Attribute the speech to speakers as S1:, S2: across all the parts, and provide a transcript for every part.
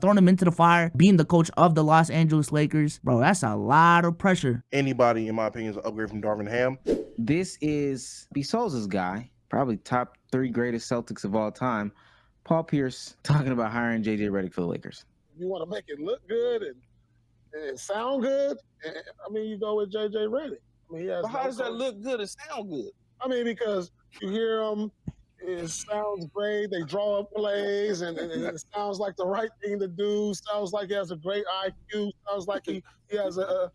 S1: throwing him into the fire, being the coach of the Los Angeles Lakers. Bro, that's a lot of pressure.
S2: Anybody, in my opinion, is an upgrade from Darvin Ham.
S3: This is B. Souls' guy, probably top 3 greatest Celtics of all time. Paul Pierce talking about hiring J.J. Redick for the Lakers.
S4: You want to make it look good and sound good? I mean, you go with J.J. Redick. I mean,
S5: but how does that look good and sound good?
S4: I mean, because you hear them, it sounds great. They draw up plays, and it sounds like the right thing to do. Sounds like he has a great IQ. Sounds like he has a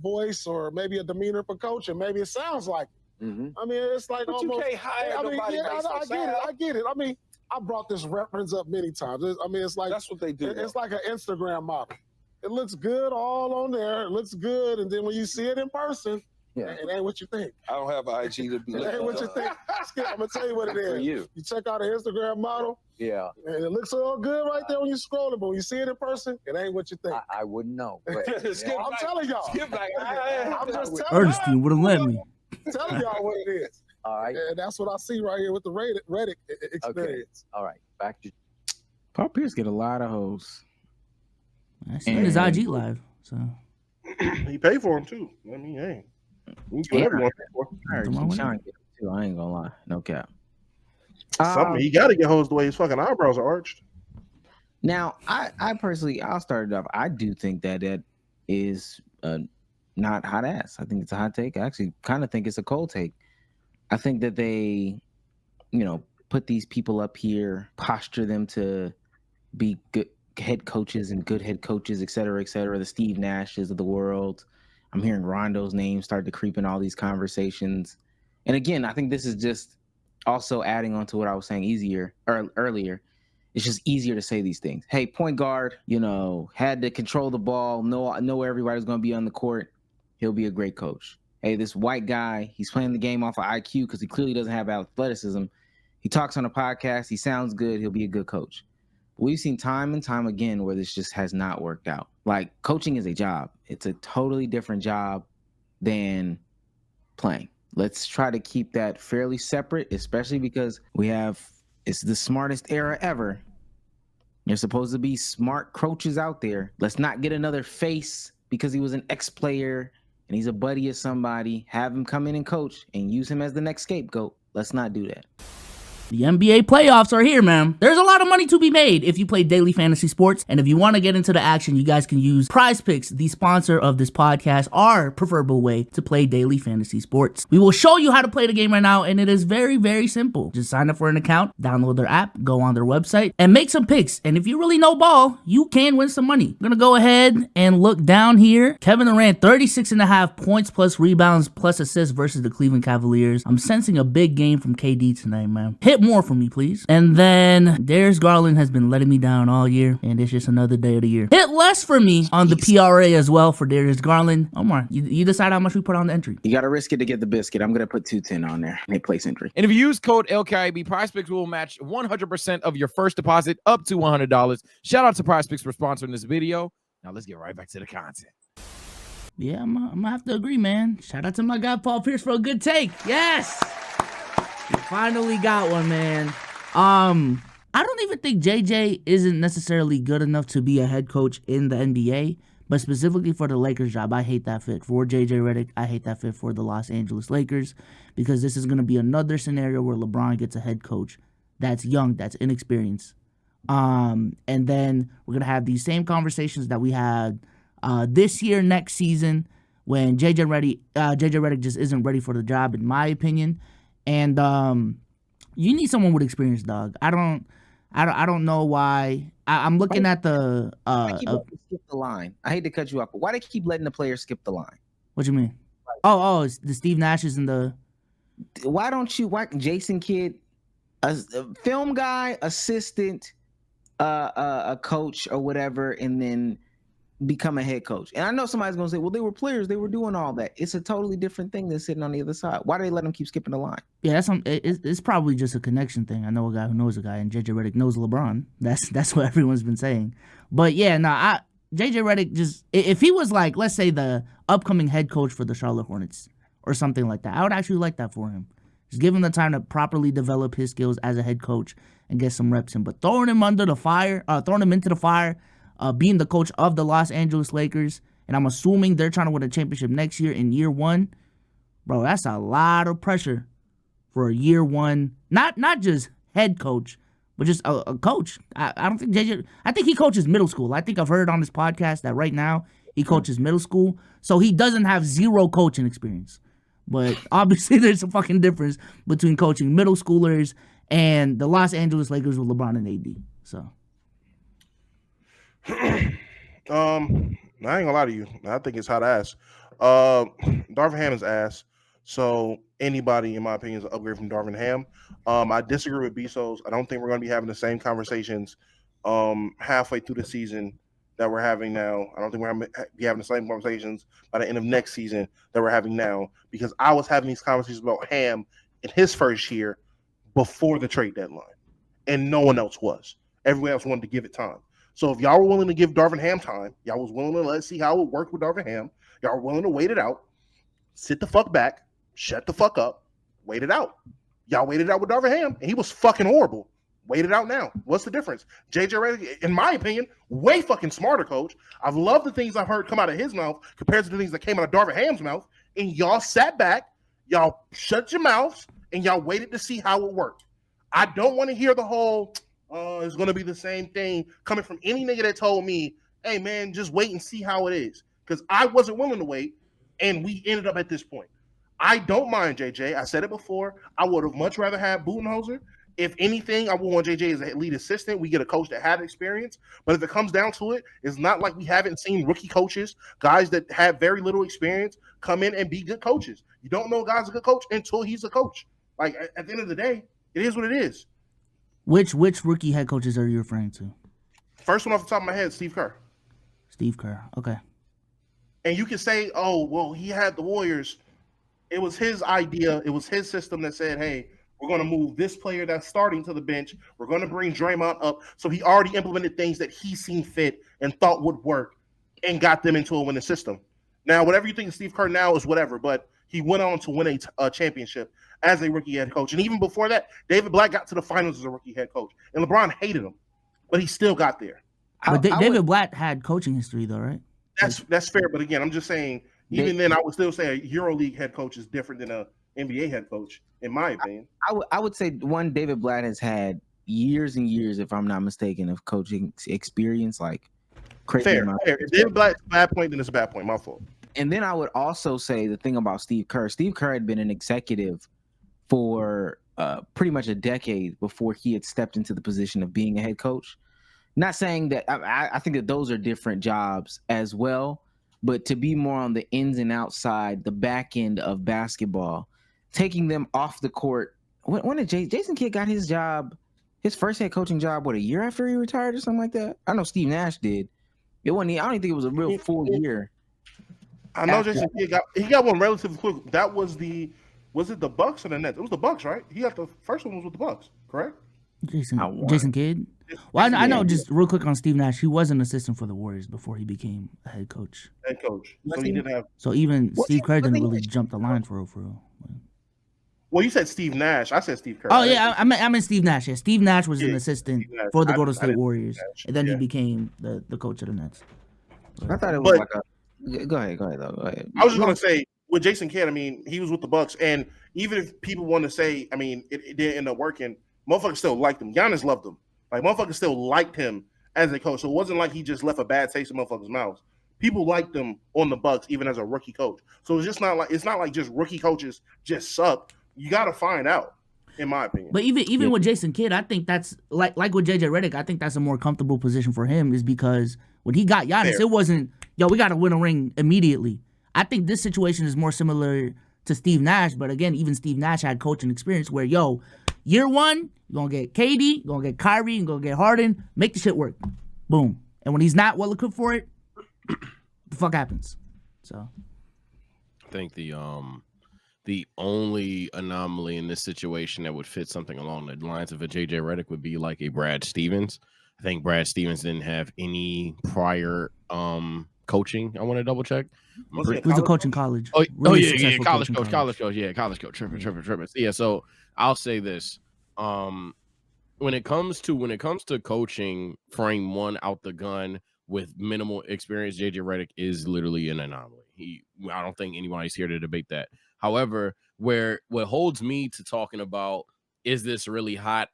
S4: voice or maybe a demeanor for coaching. Maybe it sounds like it.
S5: Mm-hmm.
S4: I mean, it's like
S5: but
S4: almost.
S5: You can't hire nobody based on sound.
S4: I get it. I mean, I brought this reference up many times. I mean, it's like
S5: that's what they do.
S4: It's like an Instagram model. It looks good all on there. It looks good, and then when you see it in person, it ain't what you think.
S5: I don't have an IG to be.
S4: It ain't what you think. Skip, I'm gonna tell you what it is. You check out an Instagram model.
S6: Yeah.
S4: And it looks all good right there when you scroll it, but when you see it in person, it ain't what you think.
S6: I wouldn't know. But,
S4: I'm telling y'all. I'm just telling
S1: Ernestine wouldn't let me.
S4: I'm telling y'all what it is.
S6: All right.
S4: And that's what I see right here with the Redick experience.
S6: Okay. All right. Back to
S3: Paul Pierce get a lot of hoes.
S1: I seen his IG live, so
S2: he paid for him too. I mean, hey, everyone paid for him.
S3: I ain't gonna lie, no cap.
S2: Something he got to get hoes the way his fucking eyebrows are arched.
S3: Now, I personally, I'll start it off. I do think that is not hot ass. I think it's a hot take. I actually kind of think it's a cold take. I think that they, put these people up here, posture them to be good head coaches and good head coaches, et cetera, the Steve Nashes of the world. I'm hearing Rondo's name start to creep in all these conversations. And again, I think this is just also adding on to what I was saying earlier. It's just easier to say these things. Hey, point guard, had to control the ball, know everybody's going to be on the court. He'll be a great coach. Hey, this white guy, he's playing the game off of IQ because he clearly doesn't have athleticism. He talks on a podcast. He sounds good. He'll be a good coach. We've seen time and time again where this just has not worked out. Like, coaching is a job. It's a totally different job than playing. Let's try to keep that fairly separate, especially because it's the smartest era ever. There's supposed to be smart coaches out there. Let's not get another face because he was an ex-player and he's a buddy of somebody. Have him come in and coach and use him as the next scapegoat. Let's not do that.
S1: The NBA playoffs are here, man. There's a lot of money to be made if you play daily fantasy sports. And if you want to get into the action, you guys can use Prize Picks, the sponsor of this podcast, our preferable way to play daily fantasy sports. We will show you how to play the game right now, and it is very, very simple. Just sign up for an account, download their app, go on their website, and make some picks. And if you really know ball, you can win some money. I'm going to go ahead and look down here. Kevin Durant, 36.5 points plus rebounds plus assists versus the Cleveland Cavaliers. I'm sensing a big game from KD tonight, man. Hit more for me, please. And then Darius Garland has been letting me down all year, and it's just another day of the year. Hit less for me on the PRA as well for Darius Garland. Omar, you decide how much we put on the entry.
S3: You got to risk it to get the biscuit. I'm going to put 210 on there. Make place entry.
S7: And if you use code LKIB, PrizePicks will match 100% of your first deposit up to $100. Shout out to PrizePicks for sponsoring this video. Now let's get right back to the content.
S1: Yeah, I'm gonna have to agree, man. Shout out to my guy Paul Pierce for a good take. Yes! You finally got one, man. I don't even think JJ isn't necessarily good enough to be a head coach in the NBA, but specifically for the Lakers job, I hate that fit. For JJ Redick, I hate that fit for the Los Angeles Lakers because this is going to be another scenario where LeBron gets a head coach that's young, that's inexperienced. And then we're going to have these same conversations that we had this year, next season, when JJ Redick just isn't ready for the job, in my opinion. And you need someone with experience, dog. I don't know why. I'm looking at the
S3: skip the line. I hate to cut you off, but why they keep letting the players skip the line?
S1: What you mean? Oh, it's the Steve Nashes and the.
S3: Why Jason Kidd, a film guy, assistant, a coach or whatever, and then become a head coach? And I know somebody's gonna say, well, they were players, they were doing all that. It's a totally different thing than sitting on the other side. Why do they let them keep skipping the line?
S1: Yeah, it's probably just a connection thing. I know a guy who knows a guy, and JJ Redick knows LeBron. That's what everyone's been saying. But yeah, JJ Redick, just if he was like, let's say, the upcoming head coach for the Charlotte Hornets or something like that, I would actually like that for him. Just give him the time to properly develop his skills as a head coach and get some reps in. But throwing him into the fire being the coach of the Los Angeles Lakers, and I'm assuming they're trying to win a championship next year in year one. Bro, that's a lot of pressure for a year one, not just head coach, but just a coach. I don't think JJ, I think he coaches middle school. I think I've heard on this podcast that right now he coaches middle school, so he doesn't have zero coaching experience. But obviously there's a fucking difference between coaching middle schoolers and the Los Angeles Lakers with LeBron and AD. So
S2: I ain't gonna lie to you. I think it's hot ass. Darvin Ham is ass. So anybody, in my opinion, is an upgrade from Darvin Ham. I disagree with Bezos. I don't think we're going to be having the same conversations halfway through the season that we're having now. I don't think we're going to be having the same conversations by the end of next season that we're having now, because I was having these conversations about Ham in his first year before the trade deadline, and no one else was. Everyone else wanted to give it time. So if y'all were willing to give Darvin Ham time, y'all was willing to let's see how it worked with Darvin Ham, y'all were willing to wait it out, sit the fuck back, shut the fuck up, wait it out. Y'all waited out with Darvin Ham, and he was fucking horrible. Wait it out now. What's the difference? JJ Redick, in my opinion, way fucking smarter coach. I've loved the things I've heard come out of his mouth compared to the things that came out of Darvin Ham's mouth, and y'all sat back, y'all shut your mouths, and y'all waited to see how it worked. I don't want to hear the whole, it's going to be the same thing coming from any nigga that told me, hey, man, just wait and see how it is. Because I wasn't willing to wait, and we ended up at this point. I don't mind JJ. I said it before. I would have much rather had Budenholzer. If anything, I would want JJ as a lead assistant. We get a coach that had experience. But if it comes down to it, it's not like we haven't seen rookie coaches, guys that have very little experience, come in and be good coaches. You don't know a guy's a good coach until he's a coach. Like, at the end of the day, it is what it is.
S1: Which rookie head coaches are you referring to?
S2: First one off the top of my head, Steve Kerr.
S1: Steve Kerr. Okay.
S2: And you can say, oh, well, he had the Warriors. It was his idea. It was his system that said, hey, we're going to move this player that's starting to the bench. We're going to bring Draymond up. So he already implemented things that he seen fit and thought would work and got them into a winning system. Now, whatever you think of Steve Kerr now is whatever, but he went on to win a championship as a rookie head coach. And even before that, David Blatt got to the finals as a rookie head coach. And LeBron hated him, but he still got there.
S1: But David Blatt had coaching history, though, right?
S2: That's fair. But again, I'm just saying, even then, I would still say a EuroLeague head coach is different than a NBA head coach, in my opinion.
S3: I would say David Blatt has had years and years, if I'm not mistaken, of coaching experience. Like, crazy.
S2: Fair. If David Blatt's a bad point, then it's a bad point. My fault.
S3: And then I would also say the thing about Steve Kerr. Steve Kerr had been an executive for pretty much a decade before he had stepped into the position of being a head coach. Not saying that I think that those are different jobs as well, but to be more on the ins and outside, the back end of basketball, taking them off the court. When did Jason Kidd got his job, his first head coaching job, a year after he retired or something like that? I know Steve Nash did. It wasn't. I don't think it was a real full year.
S2: I know Jason Kidd got one relatively quick. That was was it the Bucks or the Nets? It was the Bucks, right? He got the first one was with the Bucks, correct?
S1: Jason Kidd. Well, I know. Just real quick on Steve Nash, he was an assistant for the Warriors before he became a head coach.
S2: Head coach. So he didn't have.
S1: So even Steve Kerr didn't really jump the line for real.
S2: Well, you said Steve Nash. I said Steve Kerr.
S1: Oh yeah, I meant Steve Nash. Yeah, Steve Nash was an assistant for the Golden State Warriors, and then he became the coach of the Nets.
S3: I thought it was like a. Go ahead. Go ahead.
S2: I was just gonna say with Jason Kidd. I mean, he was with the Bucks, and even if people want to say, I mean, it didn't end up working. Motherfuckers still liked him. Giannis loved him. Like, motherfuckers still liked him as a coach. So it wasn't like he just left a bad taste in motherfuckers' mouths. People liked him on the Bucks, even as a rookie coach. So it's not like just rookie coaches just suck. You got to find out, in my opinion.
S1: But even with Jason Kidd, I think that's like with JJ Redick. I think that's a more comfortable position for him, is because when he got Giannis, it wasn't we got to win a ring immediately. I think this situation is more similar to Steve Nash, but again, even Steve Nash had coaching experience where year one, you're going to get KD, you're going to get Kyrie, you're going to get Harden, make the shit work. Boom. And when he's not well equipped for it, the fuck happens? So
S8: I think the only anomaly in this situation that would fit something along the lines of a JJ Redick would be like a Brad Stevens. I think Brad Stevens didn't have any prior coaching. I want to double check.
S1: He was a coach in college.
S8: Oh yeah, college coach. Tripping. Yeah, so I'll say this. When it comes to coaching frame one out the gun, with minimal experience, JJ Redick is literally an anomaly. I don't think anybody's here to debate that. However, what holds me to talking about is this really hot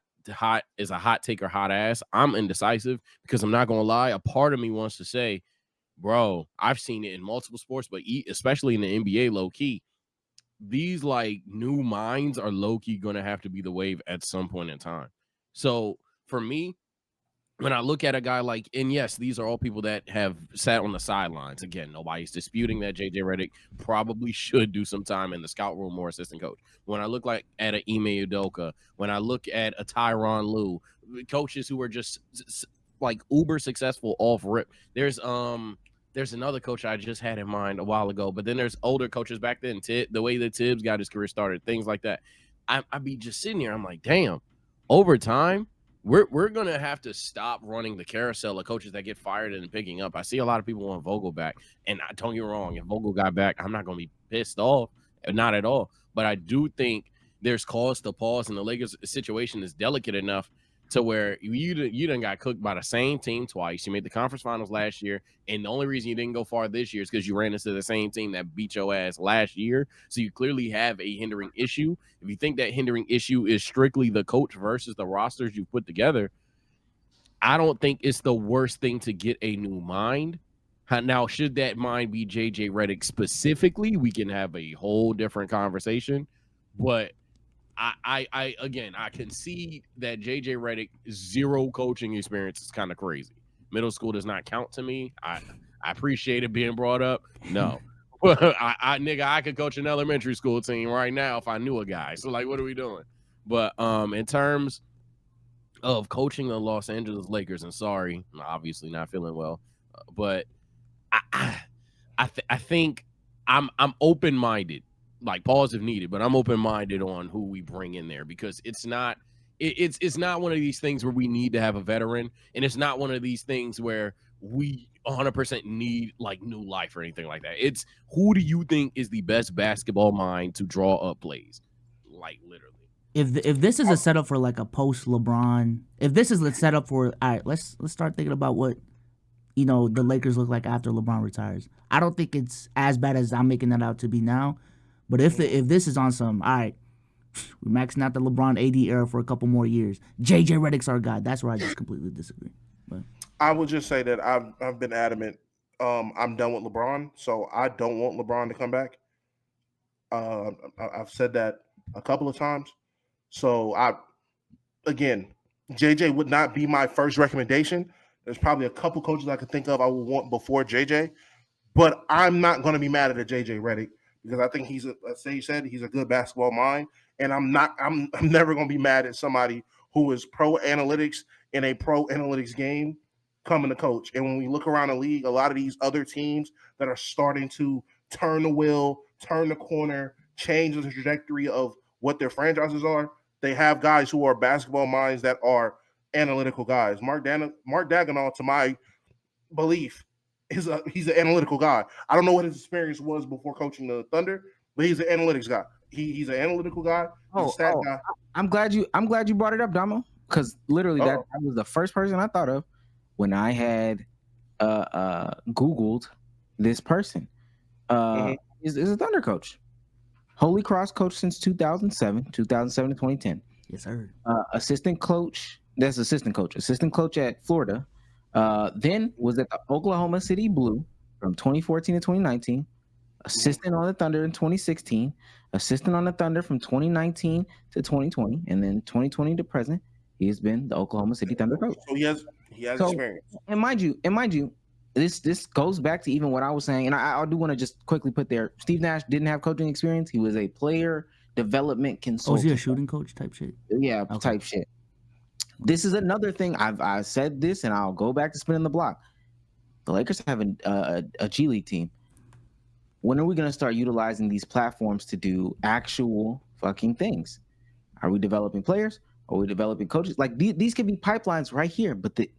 S8: is a hot take or hot ass, I'm indecisive because I'm not gonna lie. A part of me wants to say, bro, I've seen it in multiple sports, but especially in the NBA, low key, these like new minds are low key gonna have to be the wave at some point in time. So for me, when I look at a guy like, and yes, these are all people that have sat on the sidelines. Again, nobody's disputing that JJ Redick probably should do some time in the scout room or assistant coach. When I look at an Ime Udoka, when I look at a Tyronn Lue, coaches who are just like uber successful off rip. There's another coach I just had in mind a while ago, but then there's older coaches back then. The way that Tibbs got his career started, things like that. I'd be just sitting here. I'm like, damn, over time, we're gonna have to stop running the carousel of coaches that get fired and picking up. I see a lot of people want Vogel back, and don't get me wrong, if Vogel got back, I'm not gonna be pissed off, not at all. But I do think there's cause to pause, and the Lakers situation is delicate enough to where you done got cooked by the same team twice. You made the conference finals last year, and the only reason you didn't go far this year is because you ran into the same team that beat your ass last year. So you clearly have a hindering issue. If you think that hindering issue is strictly the coach versus the rosters you put together, I don't think it's the worst thing to get a new mind. Now, should that mind be JJ Redick specifically, we can have a whole different conversation. But I again, I concede that JJ Redick zero coaching experience is kind of crazy. Middle school does not count to me. I appreciate it being brought up. No, I could coach an elementary school team right now if I knew a guy. So like, what are we doing? But in terms of coaching the Los Angeles Lakers, and sorry, I'm obviously not feeling well, but I think I'm open-minded. Like, pause if needed, but I'm open-minded on who we bring in there because it's not one of these things where we need to have a veteran, and it's not one of these things where we 100% need like new life or anything like that. It's who do you think is the best basketball mind to draw up plays, like literally.
S1: If this is a setup for like a post LeBron, if this is the setup for, all right, let's start thinking about what the Lakers look like after LeBron retires. I don't think it's as bad as I'm making that out to be now. But if this is on some, all right, we're maxing out the LeBron AD era for a couple more years. JJ Redick's our guy. That's where I just completely disagree. But
S2: I would just say that I've been adamant. I'm done with LeBron, so I don't want LeBron to come back. I've said that a couple of times. So again, JJ would not be my first recommendation. There's probably a couple coaches I could think of I would want before JJ, but I'm not going to be mad at a JJ Redick because I think he's a good basketball mind, and I'm never going to be mad at somebody who is pro analytics in a pro analytics game coming to coach. And when we look around the league, a lot of these other teams that are starting to turn the wheel, turn the corner, change the trajectory of what their franchises are, they have guys who are basketball minds that are analytical guys. Mark Daigneault, to my belief, he's an analytical guy. I don't know what his experience was before coaching the Thunder, but he's an analytics guy. He's an analytical guy. He's a stat guy.
S3: I'm glad you brought it up, Damo, because literally that was the first person I thought of when I had Googled this person. Is a Thunder coach. Holy Cross coach since 2007 to 2010.
S1: Yes, sir.
S3: Assistant coach at Florida. Then was at the Oklahoma City Blue from 2014 to 2019. Assistant on the Thunder in 2016. Assistant on the Thunder from 2019 to 2020, and then 2020 to present, he has been the Oklahoma City Thunder coach.
S2: So he has experience.
S3: And mind you, this goes back to even what I was saying, and I do want to just quickly put there. Steve Nash didn't have coaching experience. He was a player development consultant.
S1: Was he a shooting coach type shit?
S3: Yeah, okay. Type shit. This is another thing. I said this, and I'll go back to spinning the block. The Lakers have a G League team. When are we going to start utilizing these platforms to do actual fucking things? Are we developing players? Are we developing coaches? Like these could be pipelines right here, but the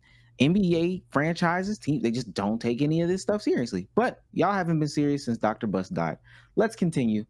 S3: NBA franchises, teams, they just don't take any of this stuff seriously. But y'all haven't been serious since Dr. Bus died. Let's continue.